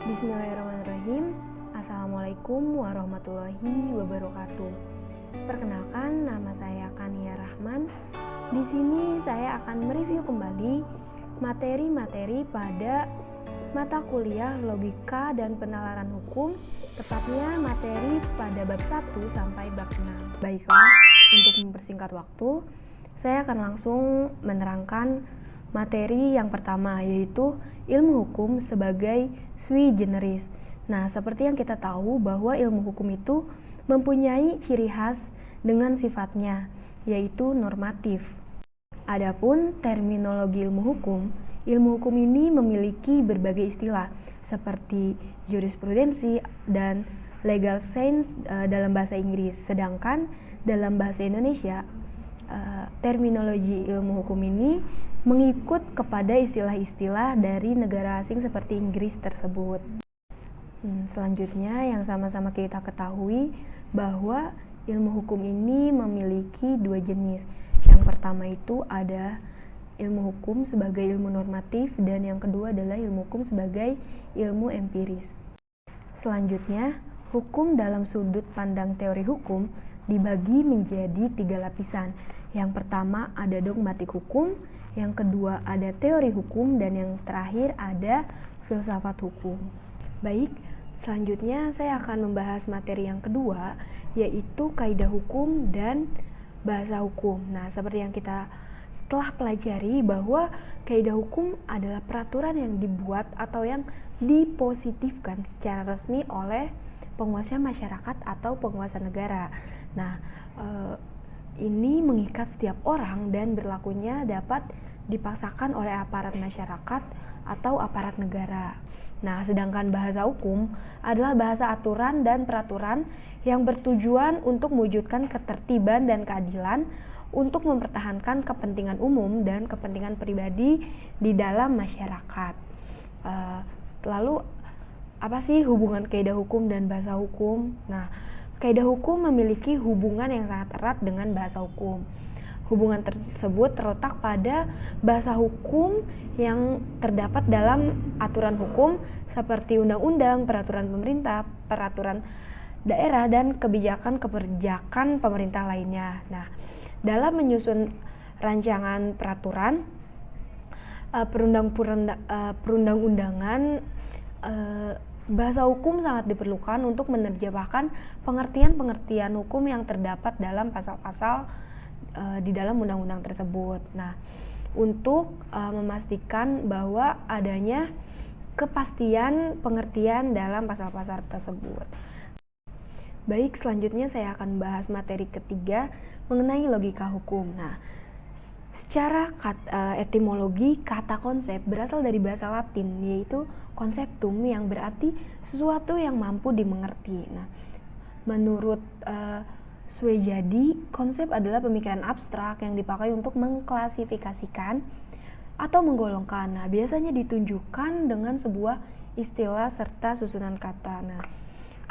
Bismillahirrahmanirrahim. Assalamualaikum warahmatullahi wabarakatuh. Perkenalkan, nama saya Kania Rahman. Di sini saya akan mereview kembali materi-materi pada mata kuliah Logika dan Penalaran Hukum, tepatnya materi pada bab 1 sampai bab 6. Baiklah, untuk mempersingkat waktu, saya akan langsung menerangkan materi yang pertama, yaitu ilmu hukum sebagai sui generis. Nah, seperti yang kita tahu bahwa ilmu hukum itu mempunyai ciri khas dengan sifatnya, yaitu normatif. Adapun terminologi ilmu hukum ini memiliki berbagai istilah seperti jurisprudensi dan legal science dalam bahasa Inggris. Sedangkan dalam bahasa Indonesia, terminologi ilmu hukum ini mengikut kepada istilah-istilah dari negara asing seperti Inggris tersebut. Selanjutnya yang sama-sama kita ketahui bahwa ilmu hukum ini memiliki dua jenis. Yang pertama itu ada ilmu hukum sebagai ilmu normatif dan yang kedua adalah ilmu hukum sebagai ilmu empiris. Selanjutnya, hukum dalam sudut pandang teori hukum dibagi menjadi 3 lapisan. Yang pertama ada dogmatik hukum, yang kedua ada teori hukum, dan yang terakhir ada filsafat hukum. Baik, selanjutnya saya akan membahas materi yang kedua, yaitu kaidah hukum dan bahasa hukum. Nah, seperti yang kita telah pelajari bahwa kaidah hukum adalah peraturan yang dibuat atau yang dipositifkan secara resmi oleh penguasa masyarakat atau penguasa negara. Nah, ini mengikat setiap orang dan berlakunya dapat dipaksakan oleh aparat masyarakat atau aparat negara. Nah, sedangkan bahasa hukum adalah bahasa aturan dan peraturan yang bertujuan untuk mewujudkan ketertiban dan keadilan untuk mempertahankan kepentingan umum dan kepentingan pribadi di dalam masyarakat. Lalu, apa sih hubungan kaidah hukum dan bahasa hukum? Nah, kaidah hukum memiliki hubungan yang sangat erat dengan bahasa hukum. Hubungan tersebut terletak pada bahasa hukum yang terdapat dalam aturan hukum seperti undang-undang, peraturan pemerintah, peraturan daerah, dan kebijakan pemerintah lainnya. Nah, dalam menyusun rancangan peraturan perundang-undangan, bahasa hukum sangat diperlukan untuk menerjemahkan pengertian-pengertian hukum yang terdapat dalam pasal-pasal di dalam undang-undang tersebut. Nah, untuk memastikan bahwa adanya kepastian pengertian dalam pasal-pasal tersebut. Baik, selanjutnya saya akan bahas materi ketiga mengenai logika hukum. Nah, secara etimologi, kata konsep berasal dari bahasa Latin, yaitu conceptum, yang berarti sesuatu yang mampu dimengerti. Nah, menurut Swejadi, konsep adalah pemikiran abstrak yang dipakai untuk mengklasifikasikan atau menggolongkan. Nah, biasanya ditunjukkan dengan sebuah istilah serta susunan kata. Nah,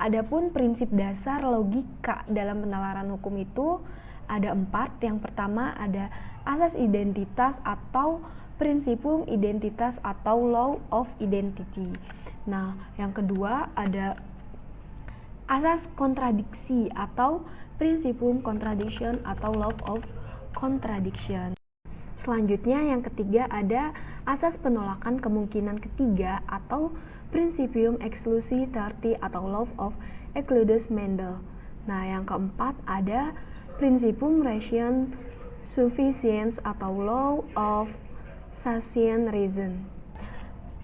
adapun prinsip dasar logika dalam penalaran hukum itu ada 4. Yang pertama ada asas identitas atau prinsipum identitas atau law of identity. Nah, yang kedua ada asas kontradiksi atau prinsipum contradiction atau law of contradiction. Selanjutnya yang ketiga ada asas penolakan kemungkinan ketiga atau prinsipum exclusi terti atau law of excluded Mendel. Nah, yang keempat ada prinsipum ration sufficience atau law of sufficient reason.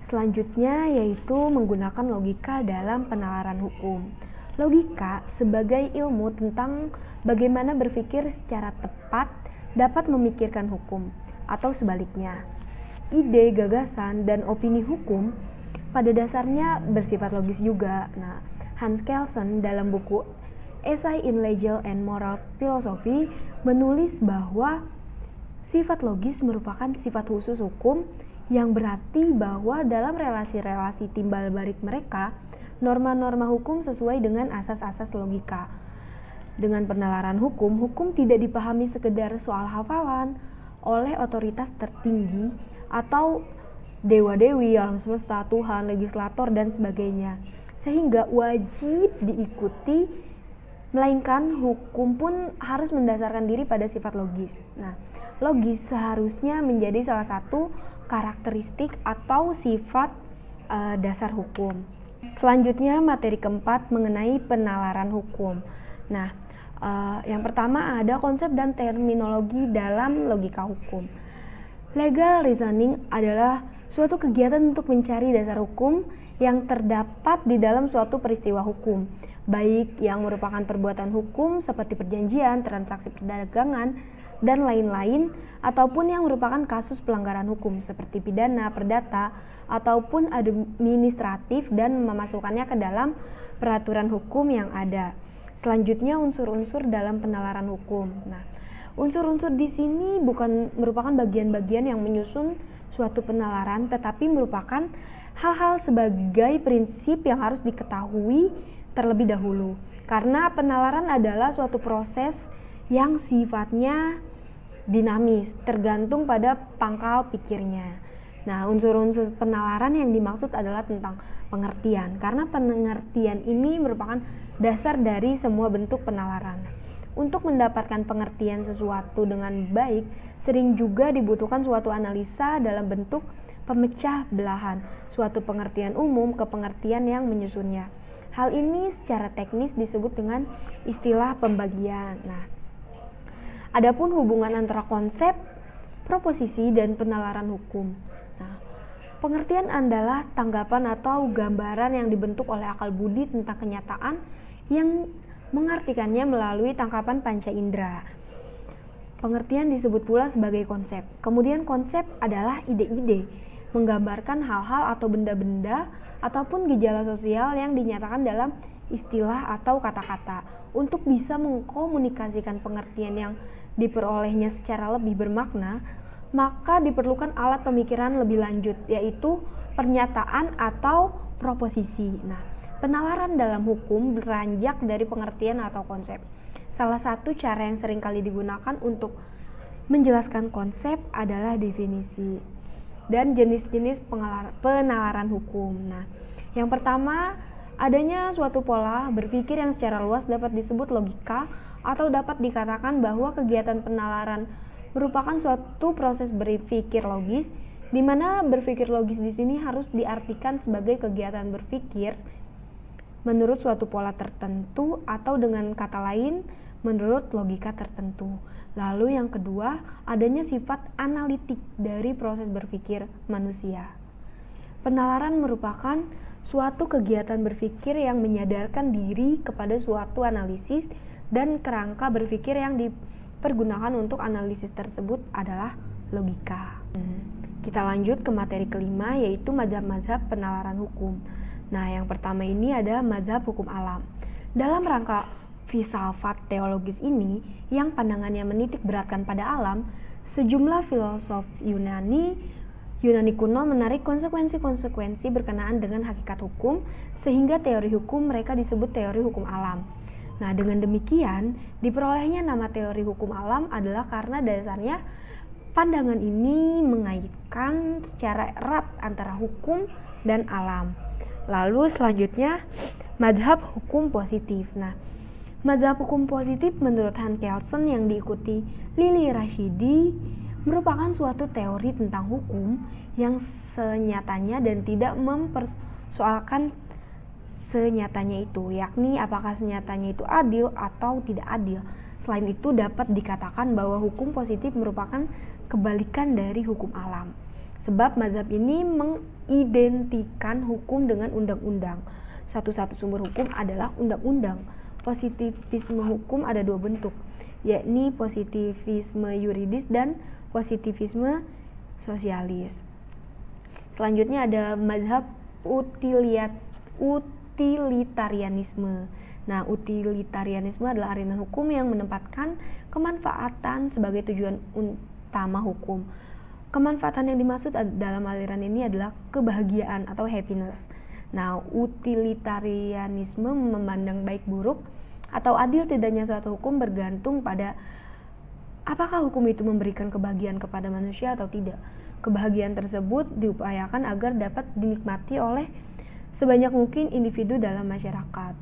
Selanjutnya yaitu menggunakan logika dalam penalaran hukum. Logika sebagai ilmu tentang bagaimana berpikir secara tepat dapat memikirkan hukum, atau sebaliknya. Ide, gagasan, dan opini hukum pada dasarnya bersifat logis juga. Nah, Hans Kelsen dalam buku Essay in Legal and Moral Philosophy menulis bahwa sifat logis merupakan sifat khusus hukum yang berarti bahwa dalam relasi-relasi timbal balik mereka, norma-norma hukum sesuai dengan asas-asas logika. Dengan penalaran hukum tidak dipahami sekedar soal hafalan oleh otoritas tertinggi atau dewa-dewi, alam semesta, Tuhan, legislator, dan sebagainya. Sehingga wajib diikuti, melainkan hukum pun harus mendasarkan diri pada sifat logis. Nah, logis seharusnya menjadi salah satu karakteristik atau sifat dasar hukum. Selanjutnya materi keempat mengenai penalaran hukum. Nah, yang pertama ada konsep dan terminologi dalam logika hukum. Legal reasoning adalah suatu kegiatan untuk mencari dasar hukum yang terdapat di dalam suatu peristiwa hukum, baik yang merupakan perbuatan hukum seperti perjanjian, transaksi perdagangan, dan lain-lain, ataupun yang merupakan kasus pelanggaran hukum seperti pidana, perdata, ataupun administratif dan memasukkannya ke dalam peraturan hukum yang ada. Selanjutnya unsur-unsur dalam penalaran hukum. Nah, unsur-unsur di sini bukan merupakan bagian-bagian yang menyusun suatu penalaran, tetapi merupakan hal-hal sebagai prinsip yang harus diketahui terlebih dahulu. Karena penalaran adalah suatu proses yang sifatnya dinamis, tergantung pada pangkal pikirnya. Nah, unsur-unsur penalaran yang dimaksud adalah tentang pengertian, karena pengertian ini merupakan dasar dari semua bentuk penalaran. Untuk mendapatkan pengertian sesuatu dengan baik, sering juga dibutuhkan suatu analisa dalam bentuk pemecah belahan suatu pengertian umum ke pengertian yang menyusunnya. Hal ini secara teknis disebut dengan istilah pembagian. Nah, adapun hubungan antara konsep, proposisi, dan penalaran hukum. Nah, pengertian adalah tanggapan atau gambaran yang dibentuk oleh akal budi tentang kenyataan yang mengartikannya melalui tangkapan panca indera. Pengertian disebut pula sebagai konsep. Kemudian konsep adalah ide-ide, menggambarkan hal-hal atau benda-benda ataupun gejala sosial yang dinyatakan dalam istilah atau kata-kata. Untuk bisa mengkomunikasikan pengertian yang diperolehnya secara lebih bermakna, maka diperlukan alat pemikiran lebih lanjut, yaitu pernyataan atau proposisi. Nah, penalaran dalam hukum beranjak dari pengertian atau konsep. Salah satu cara yang sering kali digunakan untuk menjelaskan konsep adalah definisi dan jenis-jenis penalaran hukum. Nah, yang pertama, adanya suatu pola berpikir yang secara luas dapat disebut logika, atau dapat dikatakan bahwa kegiatan penalaran merupakan suatu proses berpikir logis, di mana berpikir logis di sini harus diartikan sebagai kegiatan berpikir menurut suatu pola tertentu, atau dengan kata lain, menurut logika tertentu. Lalu yang kedua, adanya sifat analitik dari proses berpikir manusia. Penalaran merupakan suatu kegiatan berpikir yang menyadarkan diri kepada suatu analisis, dan kerangka berpikir yang dipergunakan untuk analisis tersebut adalah logika. Kita lanjut ke materi kelima, yaitu mazhab-mazhab penalaran hukum. Nah, yang pertama ini ada mazhab hukum alam. Dalam rangka filsafat teologis ini, yang pandangannya menitik beratkan pada alam, sejumlah filosof Yunani kuno menarik konsekuensi-konsekuensi berkenaan dengan hakikat hukum, sehingga teori hukum mereka disebut teori hukum alam. Nah, dengan demikian, diperolehnya nama teori hukum alam adalah karena dasarnya pandangan ini mengaitkan secara erat antara hukum dan alam. Lalu selanjutnya, mazhab hukum positif. Nah, mazhab hukum positif menurut Hans Kelsen yang diikuti Lili Rashidi merupakan suatu teori tentang hukum yang senyatanya dan tidak mempersoalkan senyatanya itu, yakni apakah senyatanya itu adil atau tidak adil. Selain itu, dapat dikatakan bahwa hukum positif merupakan kebalikan dari hukum alam, sebab mazhab ini mengidentikan hukum dengan undang-undang. Satu-satu sumber hukum adalah undang-undang. Positivisme hukum ada dua bentuk, yakni positivisme yuridis dan positivisme sosialis. Selanjutnya ada mazhab utilitarianisme. Nah, utilitarianisme adalah aliran hukum yang menempatkan kemanfaatan sebagai tujuan utama hukum. Kemanfaatan yang dimaksud dalam aliran ini adalah kebahagiaan atau happiness. Nah, utilitarianisme memandang baik buruk atau adil tidaknya suatu hukum bergantung pada apakah hukum itu memberikan kebahagiaan kepada manusia atau tidak. Kebahagiaan tersebut diupayakan agar dapat dinikmati oleh sebanyak mungkin individu dalam masyarakat.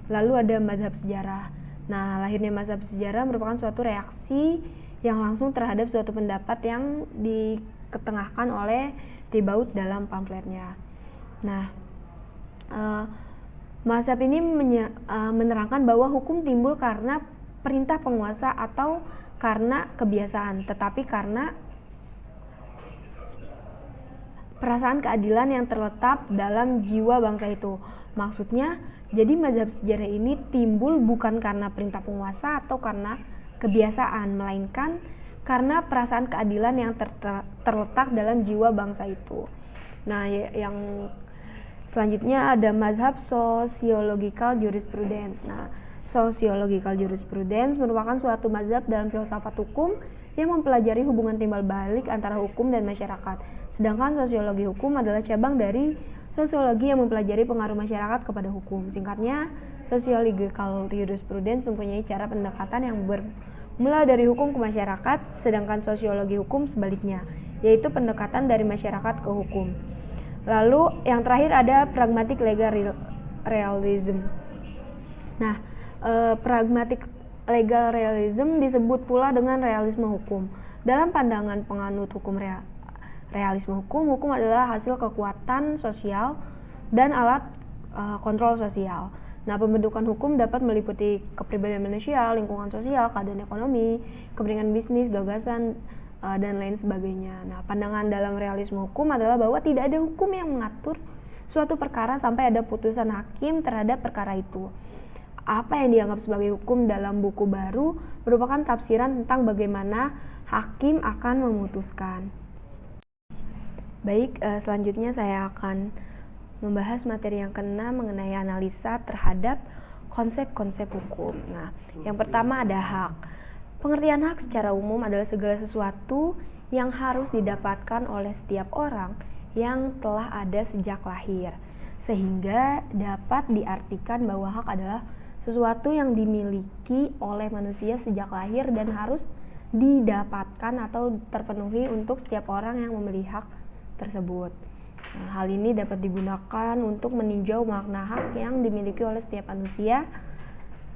Lalu ada mazhab sejarah. Nah, lahirnya mazhab sejarah merupakan suatu reaksi yang langsung terhadap suatu pendapat yang diketengahkan oleh Ribaud dalam pamfletnya. Nah, mazhab ini menerangkan bahwa hukum timbul karena perintah penguasa atau karena kebiasaan, tetapi karena perasaan keadilan yang terletak dalam jiwa bangsa itu. Maksudnya, jadi mazhab sejarah ini timbul bukan karena perintah penguasa atau karena kebiasaan, melainkan karena perasaan keadilan yang terletak dalam jiwa bangsa itu. Nah, yang selanjutnya ada mazhab sociological jurisprudence. Nah, sociological jurisprudence merupakan suatu mazhab dalam filsafat hukum yang mempelajari hubungan timbal balik antara hukum dan masyarakat. Sedangkan sosiologi hukum adalah cabang dari sosiologi yang mempelajari pengaruh masyarakat kepada hukum. Singkatnya, sociological jurisprudence mempunyai cara pendekatan yang bermula dari hukum ke masyarakat, sedangkan sosiologi hukum sebaliknya, yaitu pendekatan dari masyarakat ke hukum. Lalu yang terakhir ada pragmatic legal realism. Nah, pragmatic legal realism disebut pula dengan realisme hukum. Dalam pandangan penganut hukum realisme hukum adalah hasil kekuatan sosial dan alat kontrol sosial. Nah, pembentukan hukum dapat meliputi kepribadian manusia, lingkungan sosial, keadaan ekonomi, kepentingan bisnis, gagasan, dan lain sebagainya. Nah, pandangan dalam realisme hukum adalah bahwa tidak ada hukum yang mengatur suatu perkara sampai ada putusan hakim terhadap perkara itu. Apa yang dianggap sebagai hukum dalam buku baru merupakan tafsiran tentang bagaimana hakim akan memutuskan. Baik, selanjutnya saya akan membahas materi yang keenam mengenai analisa terhadap konsep-konsep hukum. Nah, yang pertama ada hak. Pengertian hak secara umum adalah segala sesuatu yang harus didapatkan oleh setiap orang yang telah ada sejak lahir, sehingga dapat diartikan bahwa hak adalah sesuatu yang dimiliki oleh manusia sejak lahir dan harus didapatkan atau terpenuhi untuk setiap orang yang memiliki hak tersebut. Nah, hal ini dapat digunakan untuk meninjau makna hak yang dimiliki oleh setiap manusia,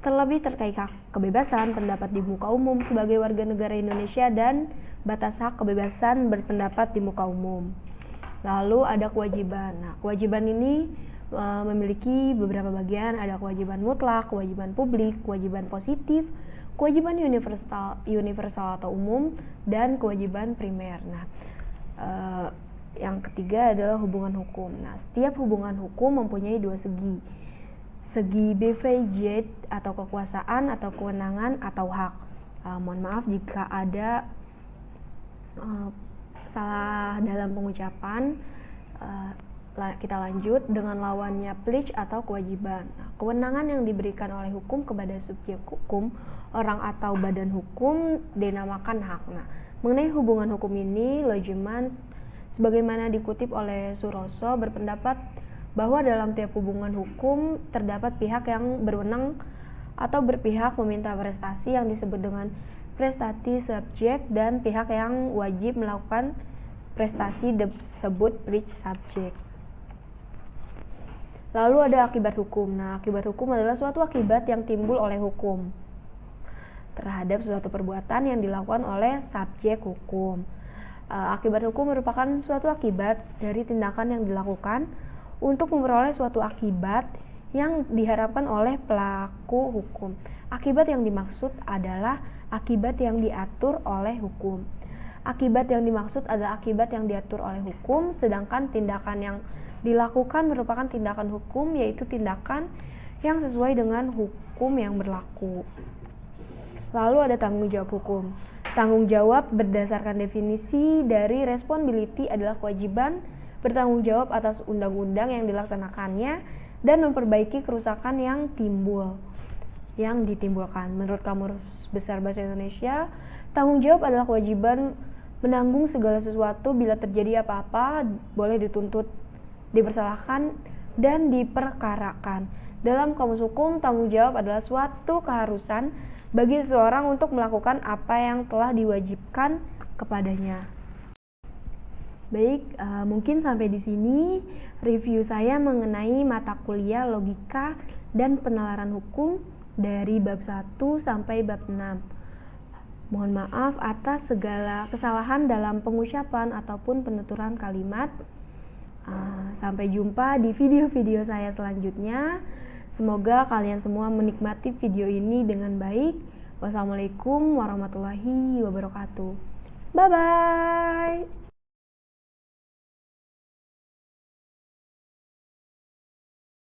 terlebih terkait hak kebebasan pendapat di muka umum sebagai warga negara Indonesia dan batas hak kebebasan berpendapat di muka umum. Lalu ada kewajiban. Nah, kewajiban ini memiliki beberapa bagian. Ada kewajiban mutlak, kewajiban publik, kewajiban positif, kewajiban universal atau umum, dan kewajiban primer. Nah, yang ketiga adalah hubungan hukum. Nah, setiap hubungan hukum mempunyai dua segi. Segi BVJ atau kekuasaan atau kewenangan atau hak. Mohon maaf jika ada salah dalam pengucapan. Kita lanjut dengan lawannya pledge atau kewajiban. Nah, kewenangan yang diberikan oleh hukum kepada subjek hukum, orang atau badan hukum dinamakan hak. Nah, mengenai hubungan hukum ini, Logeman sebagaimana dikutip oleh Suroso berpendapat bahwa dalam tiap hubungan hukum terdapat pihak yang berwenang atau berpihak meminta prestasi yang disebut dengan prestasi subjek dan pihak yang wajib melakukan prestasi disebut pledge subjek. Lalu ada akibat hukum. Nah, akibat hukum adalah suatu akibat yang timbul oleh hukum terhadap suatu perbuatan yang dilakukan oleh subjek hukum. Akibat hukum merupakan suatu akibat dari tindakan yang dilakukan untuk memperoleh suatu akibat yang diharapkan oleh pelaku hukum. Akibat yang dimaksud adalah akibat yang diatur oleh hukum. Akibat yang dimaksud adalah akibat yang diatur oleh hukum, sedangkan tindakan yang dilakukan merupakan tindakan hukum, yaitu tindakan yang sesuai dengan hukum yang berlaku. Lalu ada tanggung jawab hukum. Tanggung jawab berdasarkan definisi dari responsibility adalah kewajiban bertanggung jawab atas undang-undang yang dilaksanakannya dan memperbaiki kerusakan yang ditimbulkan. Menurut Kamus Besar Bahasa Indonesia, tanggung jawab adalah kewajiban menanggung segala sesuatu bila terjadi apa-apa, boleh dituntut, dipersalahkan, dan diperkarakan. Dalam kamus hukum, tanggung jawab adalah suatu keharusan bagi seseorang untuk melakukan apa yang telah diwajibkan kepadanya. Baik, mungkin sampai di sini review saya mengenai mata kuliah logika dan penalaran hukum dari bab 1 sampai bab 6. Mohon maaf atas segala kesalahan dalam pengucapan ataupun penuturan kalimat. Sampai jumpa di video-video saya selanjutnya. Semoga kalian semua menikmati video ini dengan baik. Wassalamualaikum warahmatullahi wabarakatuh. Bye-bye.